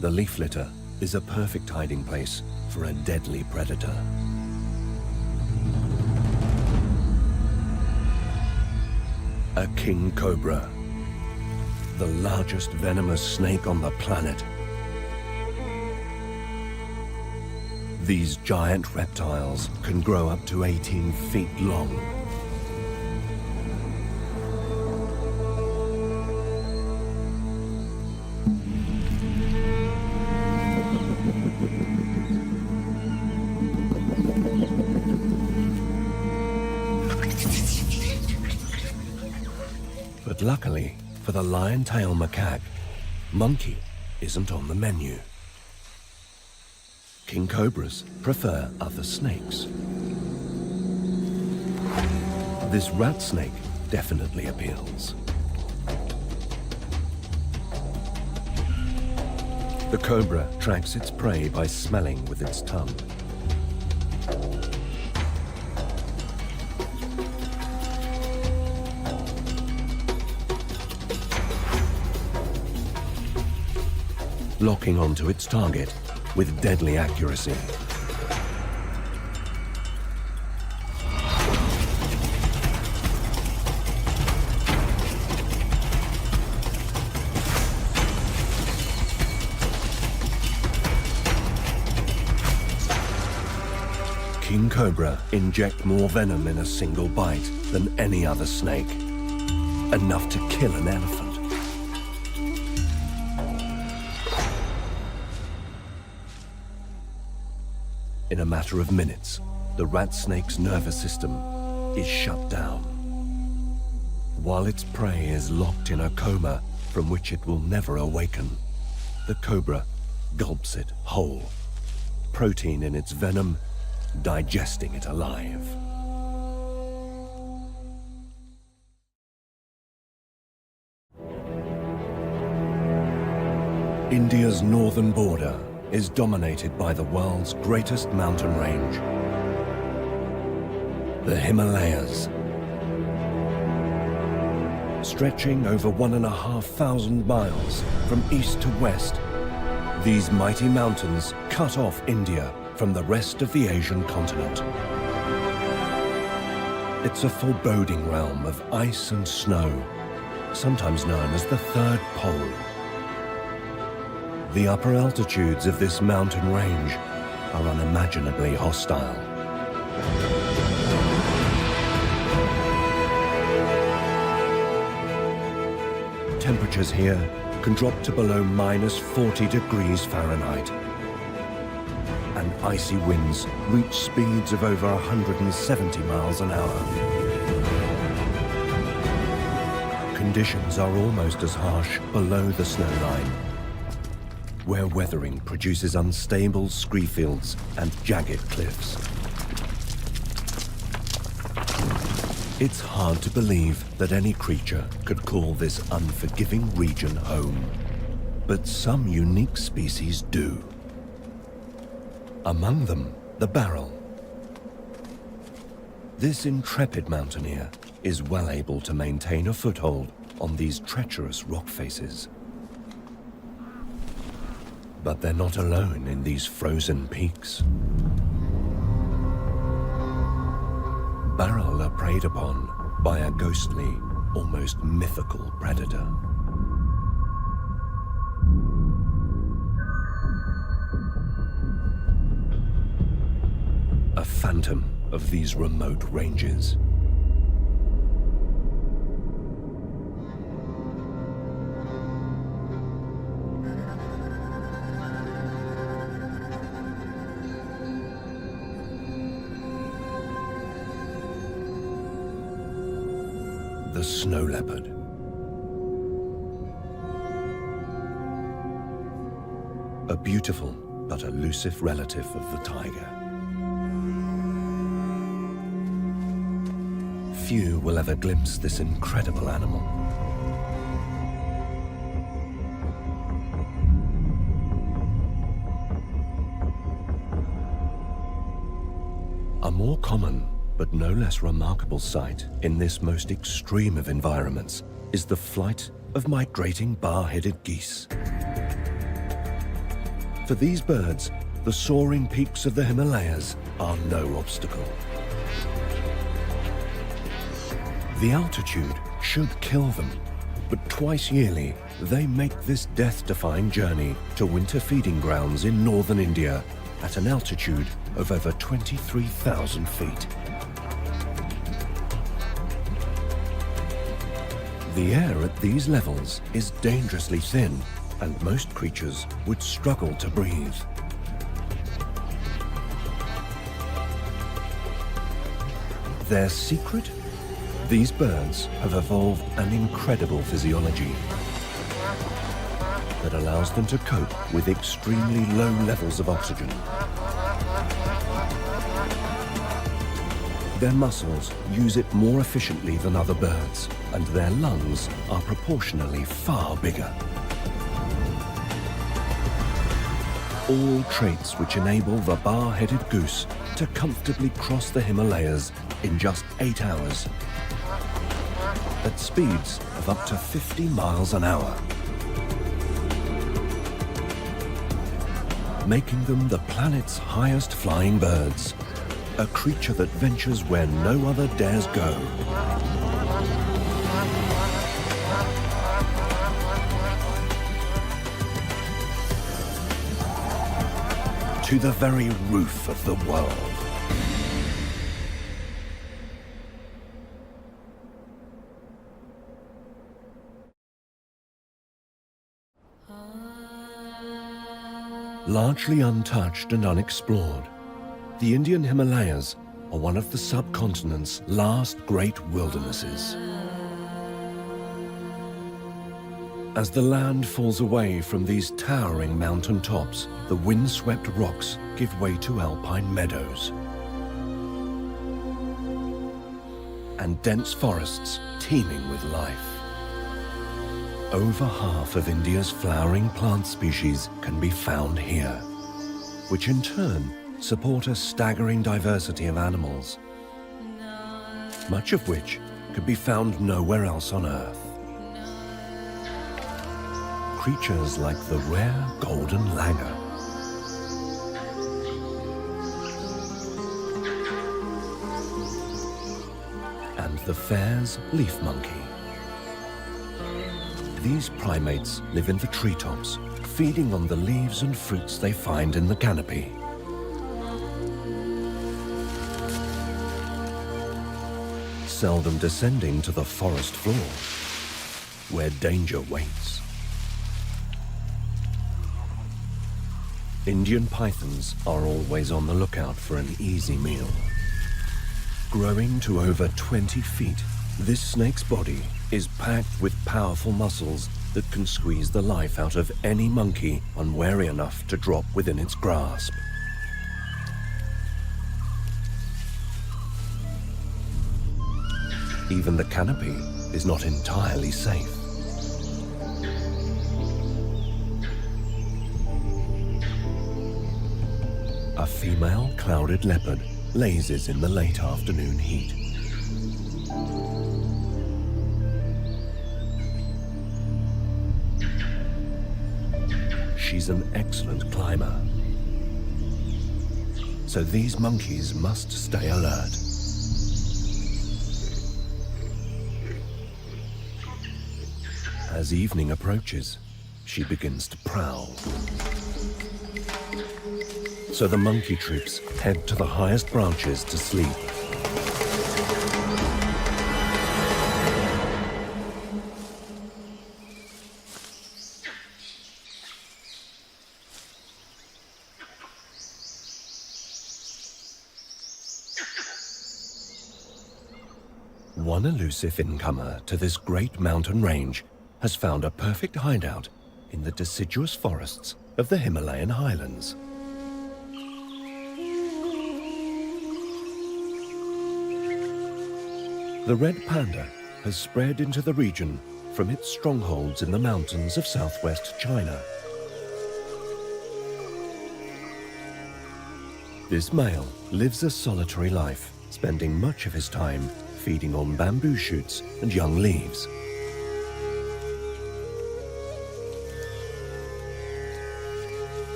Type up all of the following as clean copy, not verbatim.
The leaf litter is a perfect hiding place for a deadly predator. A king cobra, the largest venomous snake on the planet. These giant reptiles can grow up to 18 feet long. But luckily for the lion-tailed macaque, monkey isn't on the menu. King cobras prefer other snakes. This rat snake definitely appeals. The cobra tracks its prey by smelling with its tongue. Locking onto its target with deadly accuracy. King cobra inject more venom in a single bite than any other snake, enough to kill an elephant. In a matter of minutes, the rat snake's nervous system is shut down, while its prey is locked in a coma from which it will never awaken. The cobra gulps it whole, protein in its venom, digesting it alive. India's northern border is dominated by the world's greatest mountain range, the Himalayas. Stretching over 1,500 miles from east to west, these mighty mountains cut off India from the rest of the Asian continent. It's a foreboding realm of ice and snow, sometimes known as the Third Pole. The upper altitudes of this mountain range are unimaginably hostile. Temperatures here can drop to below -40 degrees Fahrenheit, and icy winds reach speeds of over 170 miles an hour. Conditions are almost as harsh below the snow line, where weathering produces unstable scree fields and jagged cliffs. It's hard to believe that any creature could call this unforgiving region home, but some unique species do. Among them, the Bharal. This intrepid mountaineer is well able to maintain a foothold on these treacherous rock faces. But they're not alone in these frozen peaks. Bharal are preyed upon by a ghostly, almost mythical predator. A phantom of these remote ranges. The snow leopard. A beautiful but elusive relative of the tiger. Few will ever glimpse this incredible animal. A more common but no less remarkable sight in this most extreme of environments is the flight of migrating bar-headed geese. For these birds, the soaring peaks of the Himalayas are no obstacle. The altitude should kill them, but twice yearly, they make this death-defying journey to winter feeding grounds in northern India at an altitude of over 23,000 feet. The air at these levels is dangerously thin, and most creatures would struggle to breathe. Their secret? These birds have evolved an incredible physiology that allows them to cope with extremely low levels of oxygen. Their muscles use it more efficiently than other birds, and their lungs are proportionally far bigger. All traits which enable the bar-headed goose to comfortably cross the Himalayas in just 8 hours at speeds of up to 50 miles an hour, making them the planet's highest flying birds, a creature that ventures where no other dares go. To the very roof of the world. Largely untouched and unexplored, the Indian Himalayas are one of the subcontinent's last great wildernesses. As the land falls away from these towering mountain tops, the windswept rocks give way to alpine meadows and dense forests teeming with life. Over half of India's flowering plant species can be found here, which in turn support a staggering diversity of animals, much of which could be found nowhere else on Earth. Creatures like the rare golden langur, and the Fair's leaf monkey. These primates live in the treetops, feeding on the leaves and fruits they find in the canopy. Seldom descending to the forest floor, where danger waits. Indian pythons are always on the lookout for an easy meal. Growing to over 20 feet, this snake's body is packed with powerful muscles that can squeeze the life out of any monkey unwary enough to drop within its grasp. Even the canopy is not entirely safe. A female clouded leopard lazes in the late afternoon heat. She's an excellent climber, so these monkeys must stay alert. As evening approaches, she begins to prowl. So the monkey troops head to the highest branches to sleep. One elusive incomer to this great mountain range has found a perfect hideout in the deciduous forests of the Himalayan highlands. The red panda has spread into the region from its strongholds in the mountains of southwest China. This male lives a solitary life, spending much of his time feeding on bamboo shoots and young leaves.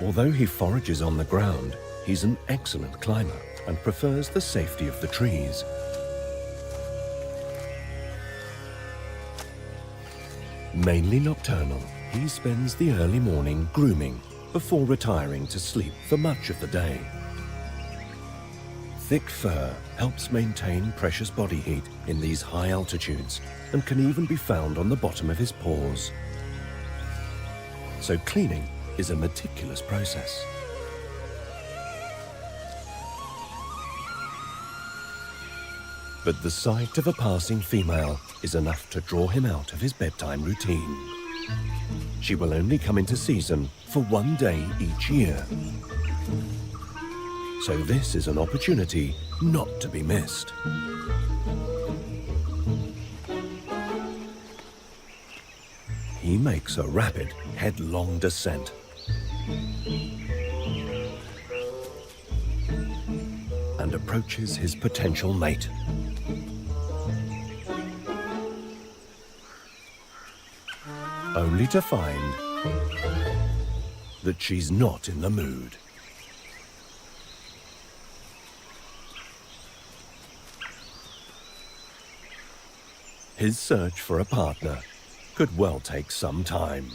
Although he forages on the ground, he's an excellent climber and prefers the safety of the trees. Mainly nocturnal, he spends the early morning grooming before retiring to sleep for much of the day. Thick fur helps maintain precious body heat in these high altitudes and can even be found on the bottom of his paws. So cleaning is a meticulous process. But the sight of a passing female is enough to draw him out of his bedtime routine. She will only come into season for one day each year. So this is an opportunity not to be missed. He makes a rapid, headlong descent. And approaches his potential mate. Only to find that she's not in the mood. His search for a partner could well take some time.